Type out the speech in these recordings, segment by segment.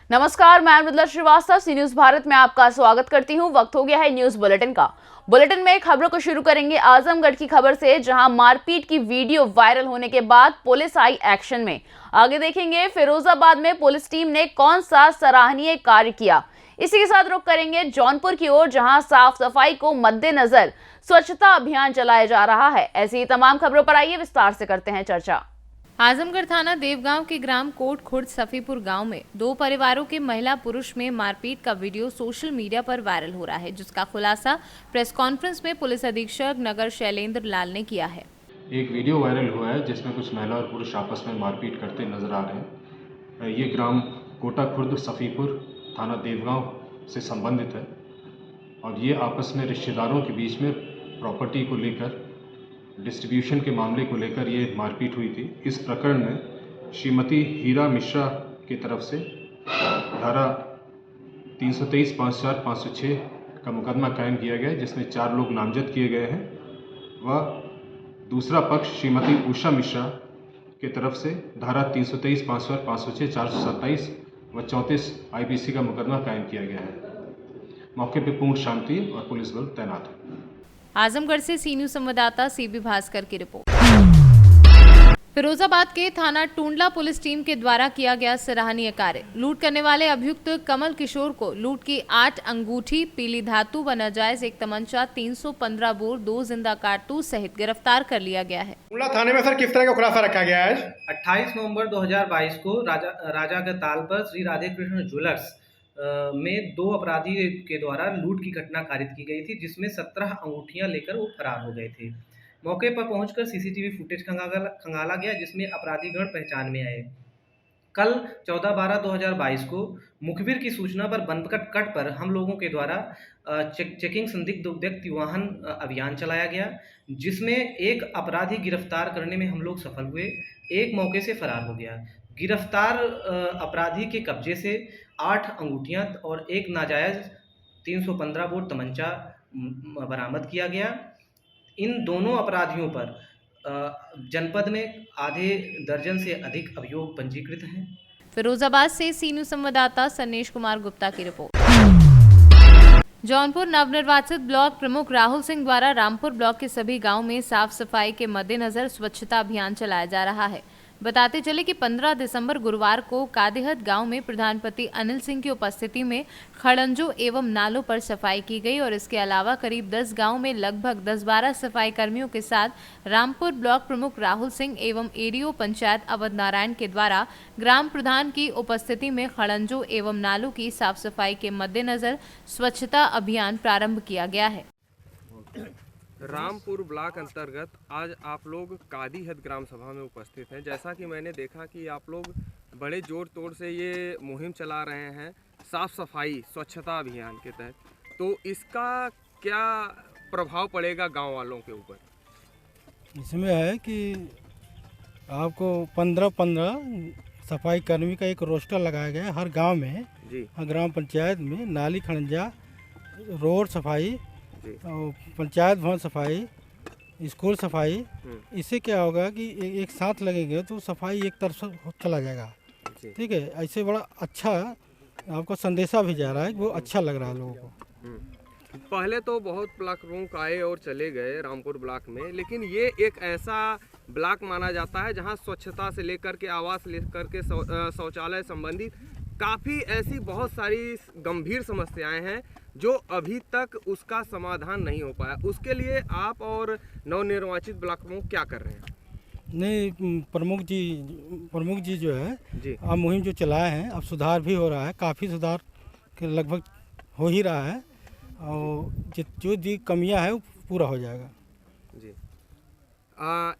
नमस्कार, मैं मृदुला श्रीवास्तव सी न्यूज भारत में आपका स्वागत करती हूं। वक्त हो गया है न्यूज बुलेटिन का। बुलेटिन में खबरों को शुरू करेंगे आजमगढ़ की खबर से, जहां मारपीट की वीडियो वायरल होने के बाद पुलिस आई एक्शन में। आगे देखेंगे फिरोजाबाद में पुलिस टीम ने कौन सा सराहनीय कार्य किया। इसी के साथ रुख करेंगे जौनपुर की ओर, जहां साफ सफाई को मद्देनजर स्वच्छता अभियान चलाया जा रहा है। ऐसी ही तमाम खबरों पर आइए विस्तार से करते हैं चर्चा। आजमगढ़ थाना देवगांव के ग्राम कोट खुर्द सफीपुर गांव में दो परिवारों के महिला पुरुष में मारपीट का वीडियो सोशल मीडिया पर वायरल हो रहा है, जिसका खुलासा प्रेस कॉन्फ्रेंस में पुलिस अधीक्षक नगर शैलेंद्र लाल ने किया है। एक वीडियो वायरल हुआ है जिसमें कुछ महिला और पुरुष आपस में मारपीट करते नजर आ रहे हैं। ये ग्राम कोटा खुर्द सफीपुर थाना देवगांव से संबंधित है और ये आपस में रिश्तेदारों के बीच में प्रॉपर्टी को लेकर, डिस्ट्रीब्यूशन के मामले को लेकर ये मारपीट हुई थी। इस प्रकरण में श्रीमती हीरा मिश्रा की तरफ से धारा 323, 504, 506 का मुकदमा कायम किया गया है, जिसमें 4 लोग नामजद किए गए हैं। वह दूसरा पक्ष श्रीमती उषा मिश्रा की तरफ से धारा 323, 504, 506, 427 व 34 IPC का मुकदमा कायम किया गया है। मौके पर पूर्ण शांति और पुलिस बल तैनात है। आजमगढ़ से सी न्यूज संवाददाता CB भास्कर की रिपोर्ट। फिरोजाबाद के थाना टूंडला पुलिस टीम के द्वारा किया गया सराहनीय कार्य। लूट करने वाले अभियुक्त कमल किशोर को लूट की 8 अंगूठी, पीली धातु व नाजायज एक तमंचा, 315 बोर, 2 जिंदा कारतूस सहित गिरफ्तार कर लिया गया है। टूंडला थाने में सर किस तरह का खुलासा रखा गया है? 28 नवंबर 2022 को राजा के ताल पर श्री राधे कृष्ण ज्वेलर्स में 2 अपराधी के द्वारा लूट की घटना कारित की गई थी, जिसमें 17 अंगूठियां लेकर वो फरार हो गए थे। मौके पर पहुंचकर CCTV फुटेज खंगाला गया, जिसमें अपराधीगण पहचान में आए। कल 14/12/2022 को मुखबिर की सूचना पर बनकट कट पर हम लोगों के द्वारा चेकिंग संदिग्ध व्यक्ति वाहन अभियान चलाया गया, जिसमें एक अपराधी गिरफ्तार करने में हम लोग सफल हुए। एक मौके से फरार हो गया। गिरफ्तार अपराधी के कब्जे से 8 अंगूठियां और एक नाजायज 315 बोर तमंचा बरामद किया गया। इन दोनों अपराधियों पर जनपद में आधे दर्जन से अधिक अभियोग पंजीकृत हैं। फिरोजाबाद से सी न्यूज संवाददाता सन्नेश कुमार गुप्ता की रिपोर्ट। जौनपुर नवनिर्वाचित ब्लॉक प्रमुख राहुल सिंह द्वारा रामपुर ब्लॉक के सभी गांव में साफ सफाई के मद्देनजर स्वच्छता अभियान चलाया जा रहा है। बताते चले कि 15 दिसंबर गुरुवार को कादेहत गांव में प्रधानपति अनिल सिंह की उपस्थिति में खड़ंजों एवं नालों पर सफाई की गई और इसके अलावा करीब 10 गांव में लगभग 10-12 सफाई कर्मियों के साथ रामपुर ब्लॉक प्रमुख राहुल सिंह एवं ADO पंचायत अवध नारायण के द्वारा ग्राम प्रधान की उपस्थिति में खड़ंजों एवं नालों की साफ सफाई के मद्देनजर स्वच्छता अभियान प्रारंभ किया गया है। रामपुर ब्लॉक अंतर्गत आज आप लोग कादीहत ग्राम सभा में उपस्थित हैं। जैसा कि मैंने देखा कि आप लोग बड़े जोर तोड़ से ये मुहिम चला रहे हैं साफ सफाई स्वच्छता अभियान के तहत, तो इसका क्या प्रभाव पड़ेगा गांव वालों के ऊपर? इसमें है कि आपको 15-15 सफाई कर्मी का एक रोस्टर लगाया गया है हर गांव में जी। ग्राम पंचायत में नाली खड़ंजा, रोड सफाई और पंचायत भवन सफाई, स्कूल सफाई। इससे क्या होगा कि एक साथ लगेंगे तो सफाई एक तरफ चला जाएगा। ठीक है, ऐसे बड़ा अच्छा आपको संदेशा भी जा रहा है, वो अच्छा लग रहा है लोगों को। पहले तो बहुत ब्लॉक प्रमुख आए और चले गए रामपुर ब्लॉक में, लेकिन ये एक ऐसा ब्लॉक माना जाता है जहां स्वच्छता से लेकर के आवास लेकर के शौचालय संबंधित काफ़ी ऐसी बहुत सारी गंभीर समस्याएं हैं जो अभी तक उसका समाधान नहीं हो पाया। उसके लिए आप और नवनिर्वाचित ब्लॉक प्रमुख क्या कर रहे हैं? नहीं, प्रमुख जी जो है जी, अब मुहिम जो चलाए हैं, अब सुधार भी हो रहा है, काफ़ी सुधार के लगभग हो ही रहा है और जो जी कमियां है वो पूरा हो जाएगा जी।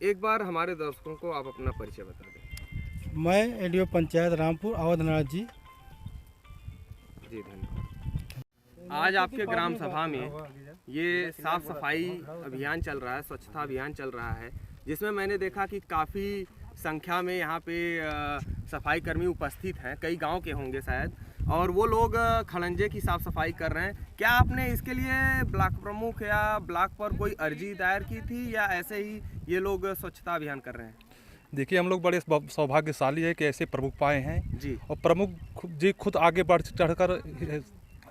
एक बार हमारे दर्शकों को आप अपना परिचय बता दें। मैं ADO पंचायत रामपुर अवध नारायण जी। धन्यवाद। आज आपके ग्राम सभा में ये साफ सफाई अभियान चल रहा है, स्वच्छता अभियान चल रहा है, जिसमें मैंने देखा कि काफ़ी संख्या में यहाँ पे सफाई कर्मी उपस्थित हैं। कई गांव के होंगे शायद, और वो लोग खड़ंजे की साफ सफाई कर रहे हैं। क्या आपने इसके लिए ब्लॉक प्रमुख या ब्लॉक पर कोई अर्जी दायर की थी या ऐसे ही ये लोग स्वच्छता अभियान कर रहे हैं? देखिए, हम लोग बड़े सौभाग्यशाली है कि ऐसे प्रमुख पाए हैं जी। और प्रमुख जी खुद आगे बढ़ चढ़कर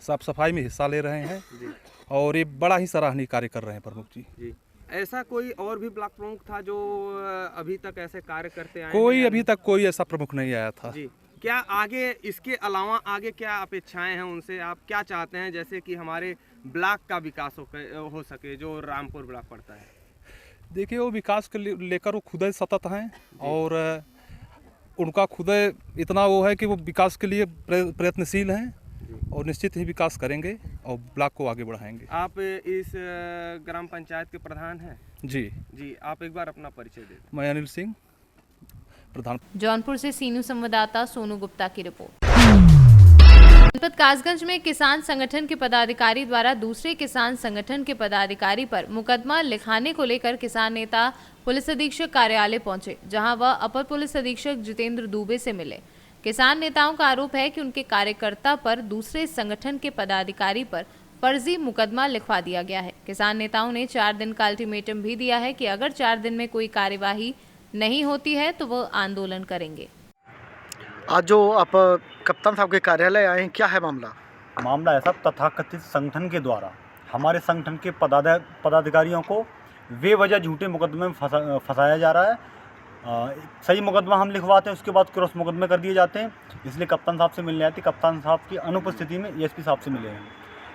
साफ सफाई में हिस्सा ले रहे हैं जी। और ये बड़ा ही सराहनीय कार्य कर रहे हैं प्रमुख जी। जी। ऐसा कोई और भी ब्लॉक प्रमुख था जो अभी तक ऐसे कार्य करते आए कोई हैं? अभी तक कोई ऐसा प्रमुख नहीं आया था। जी। क्या आगे इसके अलावा आगे क्या अपेक्षाएं हैं उनसे? आप क्या चाहते हैं जैसे कि हमारे ब्लॉक का विकास हो सके जो रामपुर ब्लॉक पड़ता है? देखिए, वो विकास के लेकर वो खुद सतत हैं और उनका खुद इतना वो है कि वो विकास के लिए प्रयत्नशील हैं और निश्चित ही विकास करेंगे और ब्लॉक को आगे बढ़ाएंगे। आप इस ग्राम पंचायत के प्रधान हैं? जी जी। आप एक बार अपना परिचय दे दें। मैं अनिल सिंह, प्रधान। जौनपुर से सीनू संवाददाता सोनू गुप्ता की रिपोर्ट। जनपद कासगंज में किसान संगठन के पदाधिकारी द्वारा दूसरे किसान संगठन के पदाधिकारी पर मुकदमा लिखाने को लेकर किसान नेता पुलिस अधीक्षक कार्यालय पहुंचे, जहां वह अपर पुलिस अधीक्षक जितेंद्र दुबे से मिले। किसान नेताओं का आरोप है कि उनके कार्यकर्ता पर दूसरे संगठन के पदाधिकारी पर फर्जी मुकदमा लिखवा दिया गया है। किसान नेताओं ने 4 दिन का अल्टीमेटम भी दिया है कि अगर 4 दिन में कोई कार्यवाही नहीं होती है तो वो आंदोलन करेंगे। आज जो आप कप्तान साहब के कार्यालय आए हैं, क्या है मामला? मामला ऐसा, तथाकथित संगठन के द्वारा हमारे संगठन के पदाधिकारियों को बेवजह झूठे मुकदमे में फंसाया जा रहा है। सही मुकदमा हम लिखवाते हैं, उसके बाद क्रॉस मुकदमे कर दिए जाते हैं। इसलिए कप्तान साहब से मिलने आए थे। कप्तान साहब की अनुपस्थिति में एसपी साहब से मिले हैं।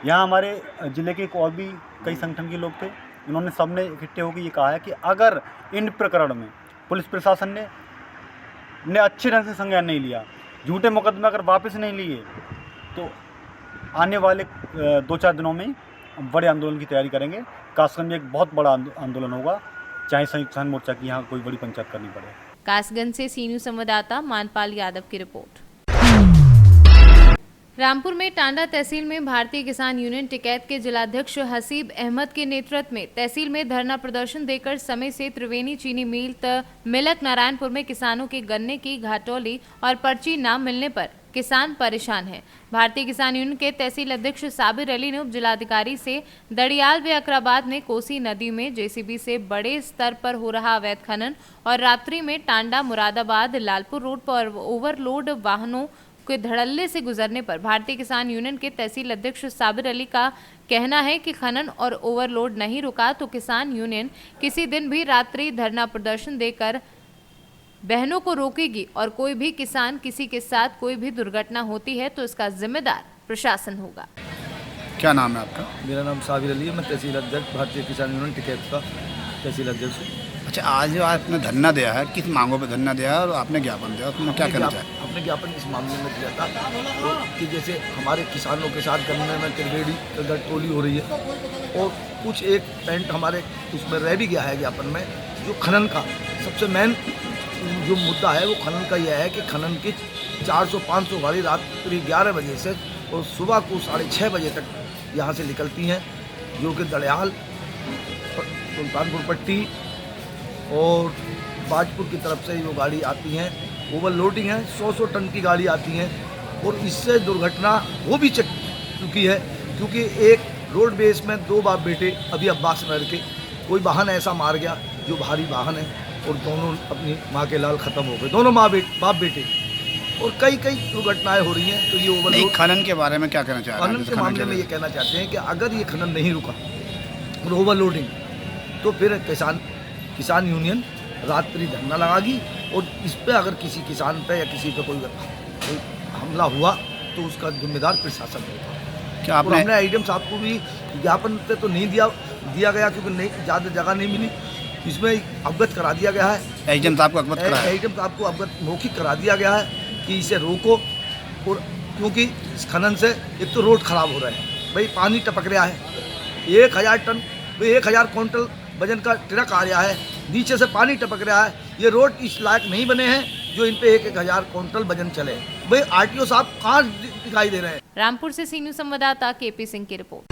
यहाँ हमारे ज़िले के और भी कई संगठन के लोग थे। इन्होंने सबने इकट्ठे होकर ये कहा है कि अगर इन प्रकरण में पुलिस प्रशासन ने अच्छे ढंग से संज्ञान नहीं लिया, झूठे मुकदमे अगर वापस नहीं लिए, तो आने वाले 2-4 दिनों में बड़े आंदोलन की तैयारी करेंगे। कासगंज में एक बहुत बड़ा आंदोलन होगा, चाहे संयुक्त किसान मोर्चा की यहाँ कोई बड़ी पंचायत करनी पड़े। कासगंज से सीनू संवाददाता मानपाल यादव की रिपोर्ट। रामपुर में टांडा तहसील में भारतीय किसान यूनियन टिकैत के जिलाध्यक्ष हसीब अहमद के नेतृत्व में तहसील में धरना प्रदर्शन देकर समय से त्रिवेणी चीनी मिल मिलक नारायणपुर में किसानों के गन्ने की घाटोली और पर्ची न मिलने पर किसान परेशान हैं। भारतीय किसान यूनियन के तहसील अध्यक्ष साबिर अली ने उप जिलाधिकारी से दड़ियाल व अकराबाद में कोसी नदी में जेसीबी से बड़े स्तर पर हो रहा अवैध खनन और रात्रि में टांडा मुरादाबाद लालपुर रोड पर ओवरलोड वाहनों के धड़ल्ले से गुजरने पर भारतीय किसान यूनियन के तहसील अध्यक्ष साबिर अली का कहना है कि खनन और ओवरलोड नहीं रुका तो किसान यूनियन किसी दिन भी रात्रि धरना प्रदर्शन देकर बहनों को रोकेगी और कोई भी किसान किसी के साथ कोई भी दुर्घटना होती है तो इसका जिम्मेदार प्रशासन होगा। क्या नाम है आपका? मेरा नाम साबिर अली है। मैं तहसील अध्यक्ष भारतीय किसान यूनियन टिकैत का तहसील अध्यक्ष हूँ। अच्छा, आज जो आपने धरना दिया है, किस मांगों पे धरना दिया है और आपने ज्ञापन दिया, उसमें क्या कहना चाहें? अपने ज्ञापन इस मामले में दिया था तो कि जैसे हमारे किसानों के साथ गन्ने में त्रिवेणी गठटोली हो रही है और कुछ एक पेंट हमारे उसमें रह भी गया है ज्ञापन में। जो खनन का सबसे मेन जो मुद्दा है वो खनन का यह है कि खनन की 400-500 गाड़ी रात्रि 11 बजे से और सुबह को 6:30 बजे तक यहाँ से निकलती हैं, जो कि दड़ियाल, सुल्तानपुर पट्टी और बाजपुर की तरफ से वो गाड़ी आती हैं। ओवरलोडिंग है, 100 टन की गाड़ी आती हैं और इससे दुर्घटना हो भी चुकी है, क्योंकि एक रोड बेस में 2 बाप बेटे अभी अब्बास नगर के कोई वाहन ऐसा मार गया जो भारी वाहन है और दोनों अपनी माँ के लाल ख़त्म हो गए, दोनों बाप बेटे, और कई दुर्घटनाएं हो रही हैं। तो ये ओवरलोड खनन के बारे में क्या कहना चाह रहे हैं? खनन के मामले में ये कहना चाहते हैं कि अगर ये खनन नहीं रुका और ओवरलोडिंग, तो फिर किसान यूनियन रात्रि धरना लगागी और इस पर अगर किसी किसान पे या किसी पे कोई हमला हुआ तो उसका जिम्मेदार प्रशासन होगा। क्या आपने हमने आईडीएम साहब को भी ज्ञापन पे तो नहीं दिया गया क्योंकि नहीं ज़्यादा जगह नहीं मिली, इसमें अवगत करा दिया गया है। एजेंट साहब को अवगत करा है, एजेंट साहब को अवगत मौखिक करा दिया गया है कि इसे रोको, और क्योंकि इस खनन से एक तो रोड खराब हो रहा है, भाई पानी टपक रहा है, 1000 टन 1000 क्विंटल वजन का ट्रक आ रहा है, नीचे से पानी टपक रहा है। ये रोड इस लायक नहीं बने हैं जो इन पे 1000 क्विंटल वजन चले। भाई आरटीओ साहब कहाँ दिखाई दे रहे हैं? रामपुर से सीनू संवाददाता केपी सिंह की रिपोर्ट।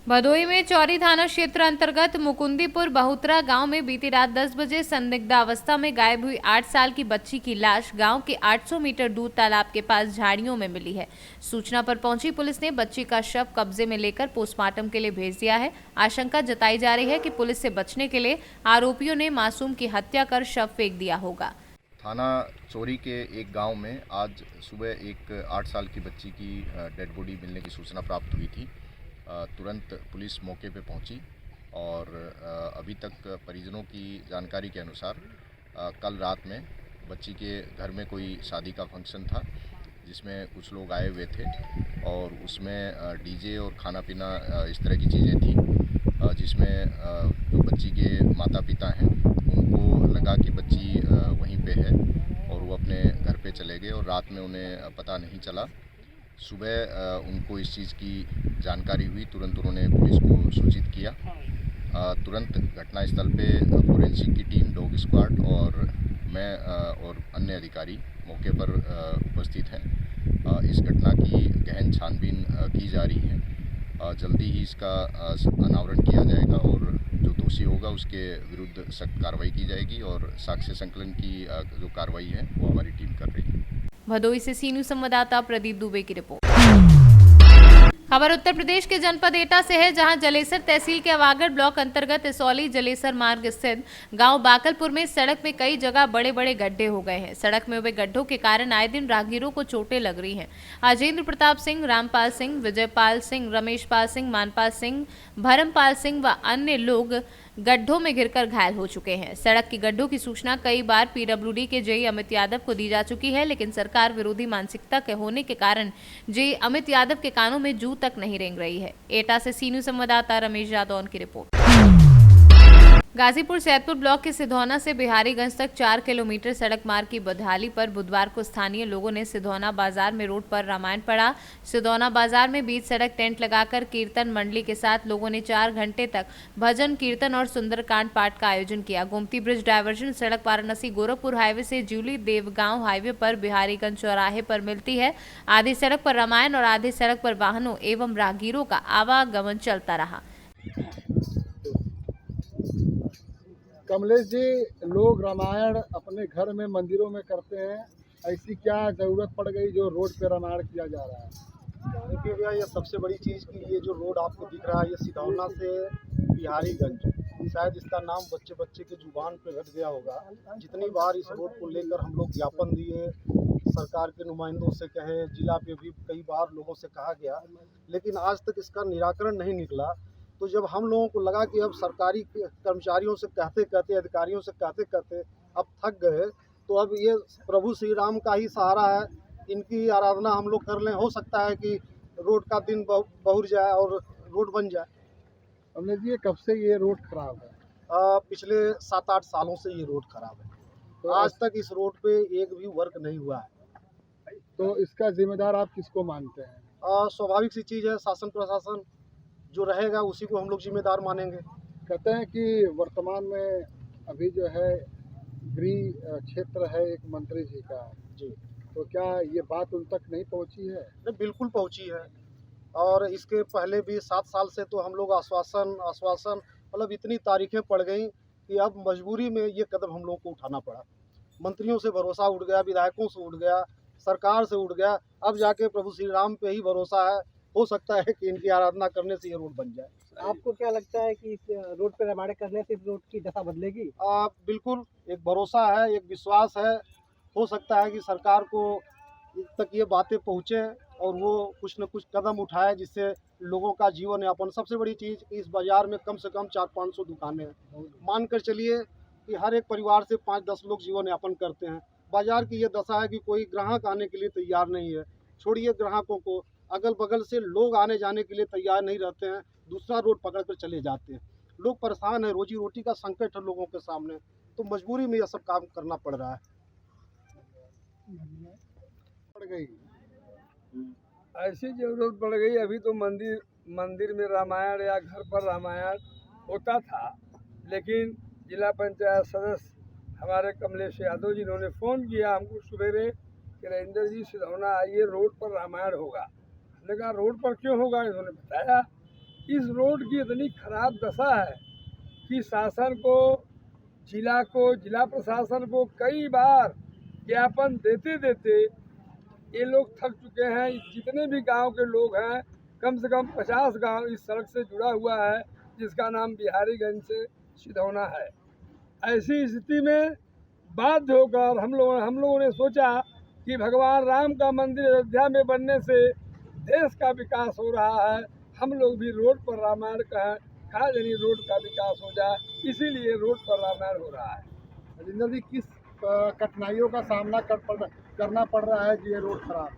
भदोही में चौरी थाना क्षेत्र अंतर्गत मुकुंदीपुर बहुतरा गांव में बीती रात 10 बजे संदिग्ध अवस्था में गायब हुई 8 साल की बच्ची की लाश गांव के 800 मीटर दूर तालाब के पास झाड़ियों में मिली है। सूचना पर पहुंची पुलिस ने बच्ची का शव कब्जे में लेकर पोस्टमार्टम के लिए भेज दिया है। आशंका जताई जा रही है कि पुलिस से बचने के लिए आरोपियों ने मासूम की हत्या कर शव फेंक दिया होगा। थाना चोरी के एक गांव में आज सुबह एक 8 साल की बच्ची की डेड बॉडी मिलने की सूचना प्राप्त हुई थी। तुरंत पुलिस मौके पे पहुंची और अभी तक परिजनों की जानकारी के अनुसार कल रात में बच्ची के घर में कोई शादी का फंक्शन था जिसमें कुछ लोग आए हुए थे और उसमें डीजे और खाना पीना इस तरह की चीज़ें थी, जिसमें जो बच्ची के माता पिता हैं उनको लगा कि बच्ची वहीं पे है और वो अपने घर पे चले गए और रात में उन्हें पता नहीं चला। सुबह उनको इस चीज़ की जानकारी हुई, तुरंत उन्होंने पुलिस को सूचित किया। तुरंत घटनास्थल पे फोरेंसिक की टीम, डॉग स्क्वाड और मैं और अन्य अधिकारी मौके पर उपस्थित हैं। इस घटना की गहन छानबीन की जा रही है। जल्दी ही इसका अनावरण किया जाएगा और जो दोषी होगा उसके विरुद्ध सख्त कार्रवाई की जाएगी और साक्ष्य संकलन की जो कार्रवाई है वो हमारी टीम कर रही है। भदोही से सीनू संवाददाता प्रदीप दुबे की रिपोर्ट। खबर उत्तर प्रदेश के जनपद एटा से है, जहां जलेसर तहसील के अवागढ़ ब्लॉक अंतर्गत इसौली जलेसर मार्ग स्थित गांव बाकलपुर में सड़क में कई जगह बड़े बड़े गड्ढे हो गए हैं। सड़क में हुए गड्ढों के कारण आए दिन राहगीरों को चोटें लग रही हैं। अजेंद्र प्रताप सिंह, रामपाल सिंह, विजयपाल सिंह, रमेशपाल सिंह, मानपाल सिंह, भरमपाल सिंह व अन्य लोग गड्ढों में गिरकर घायल हो चुके हैं। सड़क की गड्ढों की सूचना कई बार पीडब्ल्यूडी के जेई अमित यादव को दी जा चुकी है, लेकिन सरकार विरोधी मानसिकता के होने के कारण जेई अमित यादव के कानों में जू तक नहीं रेंग रही है। एटा से सीनू संवाददाता रमेश जादौन की रिपोर्ट। गाजीपुर सैदपुर ब्लॉक के सिधौना से बिहारीगंज तक 4 किलोमीटर सड़क मार्ग की बदहाली पर बुधवार को स्थानीय लोगों ने सिधौना बाजार में रोड पर रामायण पढ़ा। सिधौना बाजार में बीच सड़क टेंट लगाकर कीर्तन मंडली के साथ लोगों ने 4 घंटे तक भजन कीर्तन और सुंदरकांड पाठ का आयोजन किया। गोमती ब्रिज डायवर्जन सड़क वाराणसी गोरखपुर हाईवे से ज्यूली देवगांव हाईवे पर बिहारीगंज चौराहे पर मिलती है। आधी सड़क पर रामायण और आधी सड़क पर वाहनों एवं राहगीरों का आवागमन चलता रहा। कमलेश जी, लोग रामायण अपने घर में मंदिरों में करते हैं, ऐसी क्या ज़रूरत पड़ गई जो रोड पे रामायण किया जा रहा है? देखिए भैया, ये सबसे बड़ी चीज़ कि ये जो रोड आपको दिख रहा है ये सिधौना से बिहारीगंज, शायद इसका नाम बच्चे बच्चे के जुबान पे रट गया होगा। जितनी बार इस रोड को लेकर हम लोग ज्ञापन दिए, सरकार के नुमाइंदों से कहे, जिला पे भी कई बार लोगों से कहा गया, लेकिन आज तक इसका निराकरण नहीं निकला। तो जब हम लोगों को लगा कि अब सरकारी कर्मचारियों से कहते कहते, अधिकारियों से कहते कहते अब थक गए, तो अब ये प्रभु श्री राम का ही सहारा है, इनकी आराधना हम लोग कर लें। हो सकता है कि रोड का दिन बहुर जाए और रोड बन जाए। कमलेश जी, कब से ये रोड खराब है? पिछले 7-8 सालों से ये रोड खराब है। तो आज तक इस रोड पे एक भी वर्क नहीं हुआ है। तो इसका जिम्मेदार आप किसको मानते हैं? स्वाभाविक सी चीज़ है, शासन प्रशासन जो रहेगा उसी को हम लोग जिम्मेदार मानेंगे। कहते हैं कि वर्तमान में अभी जो है गृह क्षेत्र है एक मंत्री जी का जी, तो क्या ये बात उन तक नहीं पहुंची है? नहीं, बिल्कुल पहुंची है। और इसके पहले भी 7 साल से तो हम लोग आश्वासन मतलब इतनी तारीखें पड़ गई कि अब मजबूरी में ये कदम हम लोगों को उठाना पड़ा। मंत्रियों से भरोसा उठ गया, विधायकों से उठ गया, सरकार से उठ गया, अब जाके प्रभु श्री राम पे ही भरोसा है। हो सकता है कि इनकी आराधना करने से ये रोड बन जाए। आपको क्या लगता है कि इस रोड पर रामायण करने से इस रोड की दशा बदलेगी? बिल्कुल, एक भरोसा है, एक विश्वास है। हो सकता है कि सरकार को तक ये बातें पहुँचे और वो कुछ न कुछ कदम उठाए जिससे लोगों का जीवन यापन। सबसे बड़ी चीज़, इस बाज़ार में कम से कम 400-500 दुकानें हैं। मान कर चलिए कि हर एक परिवार से 5-10 लोग जीवन यापन करते हैं। बाज़ार की ये दशा है कि कोई ग्राहक आने के लिए तैयार नहीं है। छोड़िए ग्राहकों को, अगल बगल से लोग आने जाने के लिए तैयार नहीं रहते हैं, दूसरा रोड पकड़ कर चले जाते हैं। लोग परेशान हैं, रोजी रोटी का संकट है लोगों के सामने, तो मजबूरी में यह सब काम करना पड़ रहा है। पड़ गई ऐसी जरूरत पड़ गई। अभी तो मंदिर में रामायण या घर पर रामायण होता था, लेकिन जिला पंचायत सदस्य हमारे कमलेश यादव जी, इन्होंने फ़ोन किया हमको सवेरे कि नरेंद्र जी सिधौना आइए, रोड पर रामायण होगा। हमने कहा रोड पर क्यों होगा? इन्होंने बताया इस रोड की इतनी खराब दशा है कि शासन को, जिला प्रशासन को कई बार ज्ञापन देते देते ये लोग थक चुके हैं। जितने भी गांव के लोग हैं, कम से कम 50 गांव इस सड़क से जुड़ा हुआ है, जिसका नाम बिहारीगंज से सिधौना है। ऐसी स्थिति में बाध्य होकर हम लोगों ने सोचा कि भगवान राम का मंदिर अयोध्या में बनने से देश का विकास हो रहा है, हम लोग भी रोड पर रामायण कहें, खाजनी रोड का विकास हो जाए, इसीलिए रोड पर रामायण हो रहा है। राजेंद्र जी, किस कठिनाइयों का सामना करना पड़ रहा है कि ये रोड खराब है?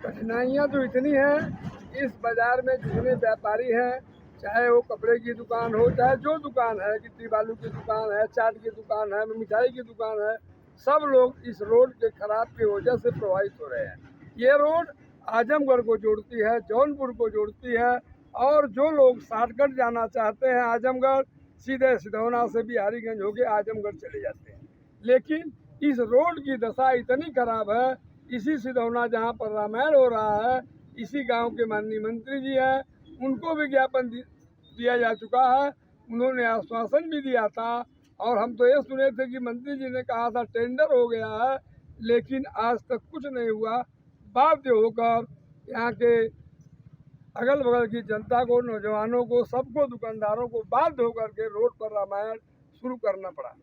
कठिनाइयाँ तो इतनी हैं, इस बाज़ार में जितने व्यापारी हैं, चाहे वो कपड़े की दुकान हो, चाहे जो दुकान है, गिट्टी बालू की दुकान है, चाट की दुकान है, मिठाई की दुकान है, सब लोग इस रोड के खराब की वजह से प्रभावित हो रहे हैं। ये रोड आजमगढ़ को जोड़ती है, जौनपुर को जोड़ती है, और जो लोग शॉर्टकट जाना चाहते हैं आजमगढ़, सीधे सिधौना से बिहारीगंज होके आजमगढ़ चले जाते हैं। लेकिन इस रोड की दशा इतनी खराब है, इसी सिधौना जहाँ पर रामायण हो रहा है, इसी गांव के माननीय मंत्री जी हैं, उनको भी ज्ञापन दिया जा चुका है। उन्होंने आश्वासन भी दिया था, और हम तो ये सुने थे कि मंत्री जी ने कहा था टेंडर हो गया है, लेकिन आज तक कुछ नहीं हुआ। बाध्य होकर यहाँ के अगल बगल की जनता को, नौजवानों को, सबको, दुकानदारों को बाध्य होकर के रोड पर रामायण शुरू करना पड़ा।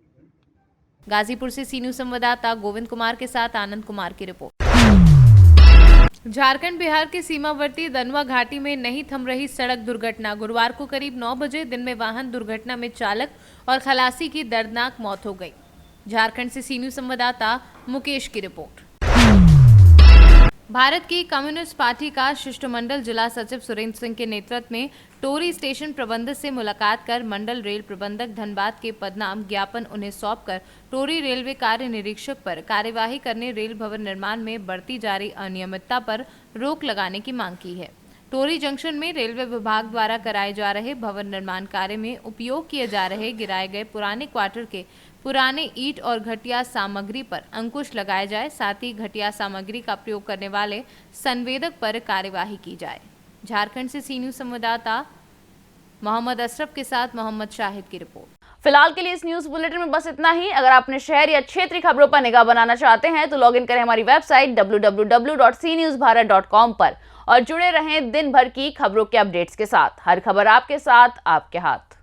गाजीपुर से सी न्यूज़ संवाददाता गोविंद कुमार के साथ आनंद कुमार की रिपोर्ट। झारखंड बिहार के सीमावर्ती दनवा घाटी में नहीं थम रही सड़क दुर्घटना। गुरुवार को करीब 9 बजे दिन में वाहन दुर्घटना में चालक और खलासी की दर्दनाक मौत हो गई। झारखंड से सी न्यूज़ संवाददाता मुकेश की रिपोर्ट। भारत की कम्युनिस्ट पार्टी का शिष्टमंडल जिला सचिव सुरेंद्र सिंह के नेतृत्व में टोरी स्टेशन प्रबंधक से मुलाकात कर मंडल रेल प्रबंधक धनबाद के पदनाम ज्ञापन उन्हें सौंपकर टोरी रेलवे कार्य निरीक्षक पर कार्यवाही करने, रेल भवन निर्माण में बढ़ती जा रही अनियमितता पर रोक लगाने की मांग की है। टोरी जंक्शन में रेलवे विभाग द्वारा कराए जा रहे भवन निर्माण कार्य में उपयोग किए जा रहे गिराए गए पुराने क्वार्टर के पुराने ईंट और घटिया सामग्री पर अंकुश लगाया जाए, साथ ही घटिया सामग्री का प्रयोग करने वाले संवेदक पर कार्यवाही की जाए। झारखंड से सी न्यूज़ संवाददाता मोहम्मद अशरफ के साथ मोहम्मद शाहिद की रिपोर्ट। फिलहाल के लिए इस न्यूज बुलेटिन में बस इतना ही। अगर आप अपने शहर या क्षेत्रीय खबरों पर निगाह बनाना चाहते हैं तो लॉग इन करें हमारी वेबसाइट www.cnewsbharat.com पर और जुड़े रहें दिन भर की खबरों के अपडेट्स के साथ। हर खबर आपके साथ, आपके हाथ।